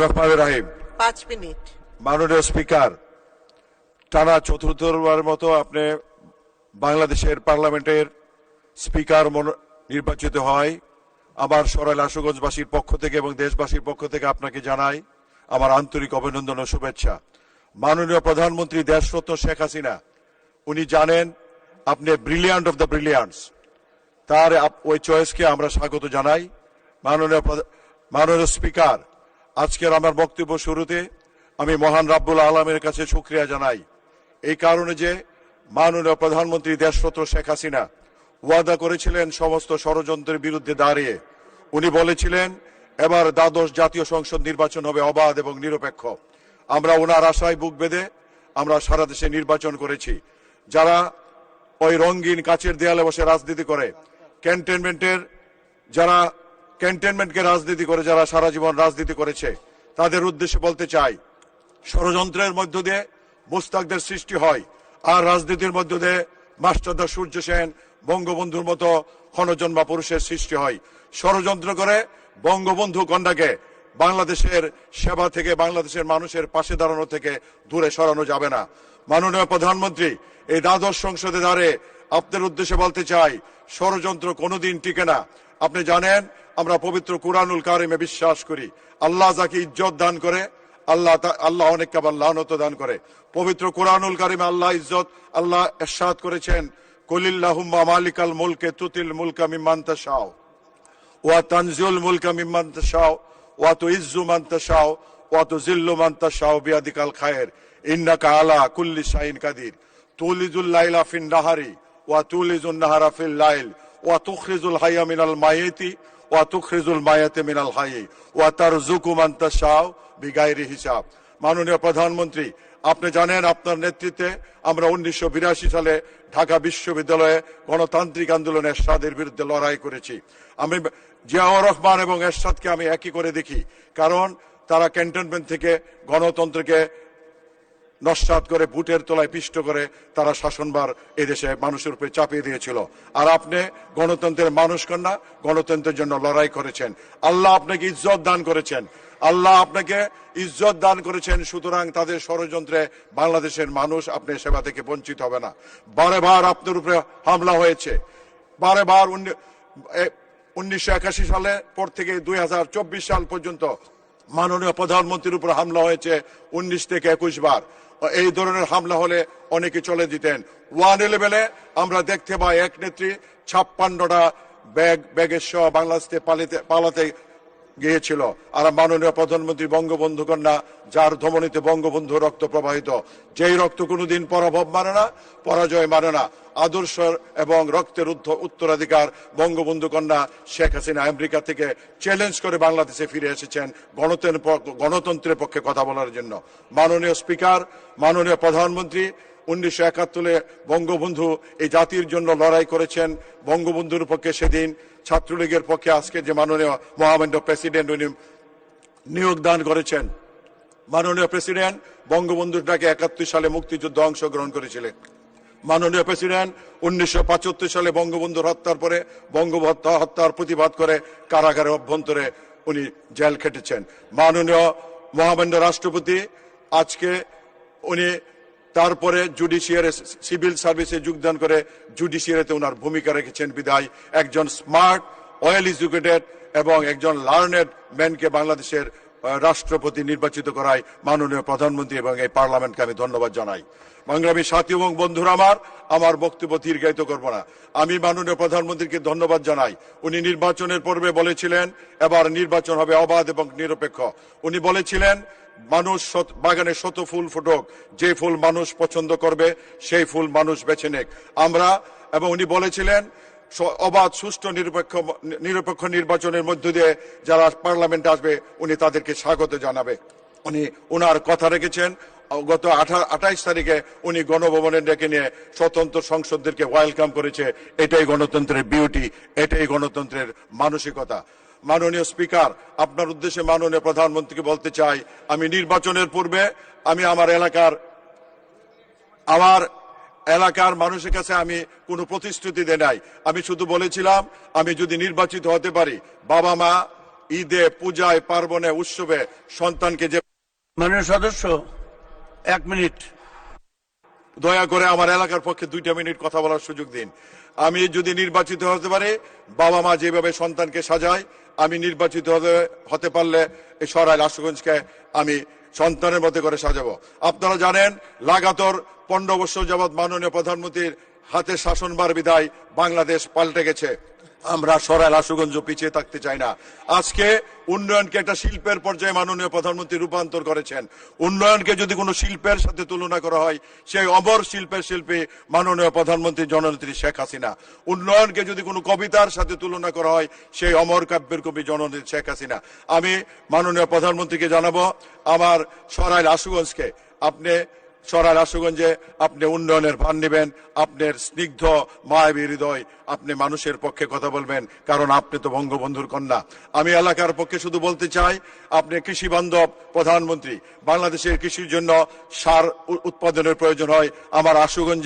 রহমানুর রহিম। 5 মিনিট। মাননীয় স্পিকার, টানা চতুর্থবারের মতো আপনি বাংলাদেশের পার্লামেন্টের স্পিকার নির্বাচিত হয়। আমার সরাইল আশুগঞ্জবাসীর পক্ষ থেকে এবং দেশবাসীর পক্ষ থেকে আপনাকে জানাই আমার আন্তরিক অভিনন্দন ও শুভেচ্ছা। মাননীয় প্রধানমন্ত্রী দেশরত্ন শেখ হাসিনা, উনি জানেন আপনি ব্রিলিয়ান্ট অফ দ্য ব্রিলিয়ান্টস, তার ওই চয়েসকে আমরা স্বাগত জানাই। মাননীয় স্পিকার, আজকের আমার বক্তব্য শুরুতে আমি মহান রাব্বুল আলামিনের কাছে শুকরিয়া জানাই এই কারণে যে মাননীয় প্রধানমন্ত্রী দেশরত্ন শেখ হাসিনা ওয়াদা করেছিলেন সমস্ত ষড়যন্ত্রের বিরুদ্ধে দাঁড়িয়ে। উনি বলেছিলেন এবার দ্বাদশ জাতীয় সংসদ নির্বাচন হবে অবাধ এবং নিরপেক্ষ। আমরা ওনার আশায় বুক বেঁধে আমরা সারা দেশে নির্বাচন করেছি। যারা ওই রঙিন কাচের দেয়ালে বসে রাজনীতি করে, ক্যান্টনমেন্টকে রাজনীতি করে যারা সারা জীবন রাজনীতি করেছে, তাদের উদ্দেশ্যে বলতে চাই, ষড়যন্ত্রের মধ্য দিয়ে মুস্তাকদের সৃষ্টি হয়, আর রাজনীতির মধ্য দিয়ে মাস্টারদা সূর্য সেন, বঙ্গবন্ধুর মতো ক্ষণজন্মা পুরুষের সৃষ্টি হয়। ষড়যন্ত্র করে বঙ্গবন্ধু কন্যাকে বাংলাদেশের সেবা থেকে, বাংলাদেশের মানুষের পাশে দাঁড়ানো থেকে দূরে সরানো যাবে না। মাননীয় প্রধানমন্ত্রী, এই দ্বাদশ সংসদে দাঁড়িয়ে আপনার উদ্দেশ্যে বলতে চাই, ষড়যন্ত্র কোনোদিন টিকে না। আপনি জানেন আমরা পবিত্র কুরআনুল কারিমে বিশ্বাস করি, আল্লাহ যাকে ইজ্জত দান করে আল্লাহ অনেক আবার লানত দান করে। পবিত্র কুরআনুল কারিমে আল্লাহ ইরশাদ করেছেন, কুলিল্লাহুম্মা মালিকাল মুলকে তুতিল মুলকা মিম্মান তাশাও ওয়া তানজিউল মুলকা মিম্মান তাশাও ওয়া তুইজ্জু মান তাশাও ওয়া তুযিল্লু মান তাশাও বিয়াদিকাল খায়র ইন্নাকা আলা কুল্লি শাইইন কাদির তুলিজুল লাইলা ফিন নাহারি ওয়া তুলিজুন নাহারা ফিল লাইল ওয়া তুখরিজুল হাইয়া মিনাল মাইয়িতি ওয়া তুখরিজুল মাইয়াতা মিনাল হাইয়্যি ওয়া তারযুকু মান তাশাও বিগাইরি হিসাব। মাননীয় প্রধানমন্ত্রী, আপনি জানেন আপনার নেতৃত্বে আমরা 1982 সালে ঢাকা বিশ্ববিদ্যালয়ে গণতান্ত্রিক আন্দোলন এরশাদের বিরুদ্ধে লড়াই করেছি। আমি জিয়াউর রহমান এবং এরশাদকে আমি একই করে দেখি, কারণ তারা ক্যান্টনমেন্ট থেকে গণতন্ত্রকে নস্যাৎ করে বুটের তলায় পিষ্ট করে তারা শাসনভার এদেশে মানুষের উপরে চাপিয়ে দিয়েছিল। আর আপনি গণতন্ত্রের মানুষ কন্যা, গণতন্ত্রের জন্য লড়াই করেছেন। আল্লাহ আপনাকে ইজ্জত দান করেছেন, আল্লাহ আপনাকে ইজ্জত দান করেছেন। সুতরাং তাদের ষড়যন্ত্রে বাংলাদেশের মানুষ আপনার সেবা থেকে বঞ্চিত হবে না। বারেবার আপনার উপরে হামলা হয়েছে, বারেবার 1981 সালের পর থেকে 2024 সাল পর্যন্ত মাননীয় প্রধানমন্ত্রীর উপর হামলা হয়েছে 19 থেকে 21 বার। এই ধরনের হামলা হলে অনেকে চলে দিতেন। 111-এ আমরা দেখতে পাই এক নেত্রী 56টা ব্যাগের সহ বাংলাদেশে পালাতে গিয়েছিল। আর মাননীয় প্রধানমন্ত্রী বঙ্গবন্ধু কন্যা, যার ধমনীতে বঙ্গবন্ধু রক্ত প্রবাহিত, যেই রক্ত কোনোদিন পরাভব মানে না, পরাজয় মানে না, আদর্শ এবং রক্তের উত্তরাধিকার বঙ্গবন্ধু কন্যা শেখ হাসিনা আমেরিকা থেকে চ্যালেঞ্জ করে বাংলাদেশে ফিরে এসেছেন গণতন্ত্রের পক্ষে কথা বলার জন্য। মাননীয় স্পিকার, মাননীয় প্রধানমন্ত্রী, 1971-এ বঙ্গবন্ধু এই জাতির জন্য লড়াই করেছেন। বঙ্গবন্ধুর পক্ষে সেদিন ছাত্রলীগের পক্ষে আজকে যে মাননীয় মহামান্য প্রেসিডেন্ট উনি নিয়োগ দান করেছেন। মাননীয় প্রেসিডেন্ট বঙ্গবন্ধুটাকে 71 সালে মুক্তিযুদ্ধ অংশগ্রহণ করেছিলেন। মাননীয় প্রেসিডেন্ট 1975 সালে বঙ্গবন্ধুর হত্যার পরে বঙ্গবন্ধু হত্যার প্রতিবাদ করে কারাগারের অভ্যন্তরে উনি জেল খেটেছেন। মাননীয় মহামান্য রাষ্ট্রপতি আজকে উনি তারপরে জুডিশিয়ারি সিভিল সার্ভিসে যোগদান করে জুডিশিয়ারিতে ওনার ভূমিকা রেখেছেন বিদায় একজন স্মার্ট, ওয়েল এডুকেটেড এবং একজন লার্নেড ম্যানকে বাংলাদেশের রাষ্ট্রপতি নির্বাচিত করায় মাননীয় প্রধানমন্ত্রী এবং এই পার্লামেন্টকে আমি ধন্যবাদ জানাই। সংগ্রামী সাথী এবং বন্ধুরা, আমার বক্তব্য দীর্ঘায়িত করব না। আমি মাননীয় প্রধানমন্ত্রীকে ধন্যবাদ জানাই। উনি নির্বাচনের পূর্বে বলেছিলেন এবার নির্বাচন হবে অবাধ এবং নিরপেক্ষ। উনি বলেছিলেন মানুষ বাগানে শত ফুল ফুটুক, যে ফুল মানুষ পছন্দ করবে সেই ফুল মানুষ বেছে নেক। এবং উনি বলেছিলেন অবাধ, সুষ্ঠু, নিরপেক্ষ নির্বাচনের মধ্য দিয়ে যারা পার্লামেন্টে আসবে উনি তাদেরকে স্বাগত জানাবে। উনি ওনার কথা রেখেছেন। গত 28 তারিখে উনি গণভবনে ডেকে নিয়ে স্বতন্ত্র সংসদদেরকে ওয়েলকাম করেছে। এটাই গণতন্ত্রের বিউটি, এটাই গণতন্ত্রের মানসিকতা। মাননীয় স্পিকার, আপনার উদ্দেশ্যে মাননীয় প্রধানমন্ত্রীকে বলতে চাই, আমি নির্বাচনের পূর্বে আমি আমার এলাকার মানুষের কাছে আমি কোনো প্রতিশ্রুতি দেই নাই। আমি শুধু বলেছিলাম আমি যদি নির্বাচিত হতে পারি বাবা মা ঈদে, পূজায়, পার্বণে, উৎসবে সন্তানকে যে মাননীয় সদস্য 1 মিনিট। দয়া করে আমার এলাকার পক্ষে 2 মিনিট কথা বলার সুযোগ দিন। আমি যদি নির্বাচিত হতে পারি, বাবা মা যেভাবে সন্তানকে সাজায়, আমি নির্বাচিত হতে পারলে এই সরাইল আশুগঞ্জকে আমি সন্তানের মতো করে সাজাবো। আপনারা জানেন লাগাতার 15 বছর যাবৎ মাননীয় প্রধানমন্ত্রীর হাতে শাসনভার বিদায় বাংলাদেশ পাল্টে গেছে। আমরা সরাইল আশুগঞ্জ পিছিয়ে থাকতে চাই না। আজকে উন্নয়নকে একটা শিল্পের পর্যায়ে মাননীয় প্রধানমন্ত্রী রূপান্তর করেছেন। উন্নয়নকে যদি কোনো শিল্পের সাথে তুলনা করা হয়, সেই অমর শিল্পের শিল্পী মাননীয় প্রধানমন্ত্রী জননেত্রী শেখ হাসিনা। উন্নয়নকে যদি কোনো কবিতার সাথে তুলনা করা হয়, সেই অমর কাব্যের কবি জননেত্রী শেখ হাসিনা। আমি মাননীয় প্রধানমন্ত্রীকে জানাবো, আমার সরাইল আশুগঞ্জকে আপনি সরাইল আশুগঞ্জে আপনি উন্নয়নের ভার নেবেন। আপনার স্নিগ্ধ মায়াবী হৃদয়, আপনি মানুষের পক্ষে কথা বলবেন, কারণ আপনি তো বঙ্গবন্ধুর কন্যা। আমি এলাকার পক্ষে শুধু বলতে চাই, আপনি কৃষি বান্ধব প্রধানমন্ত্রী। বাংলাদেশের কৃষির জন্য সার উৎপাদনের প্রয়োজন হয়। আমার আশুগঞ্জে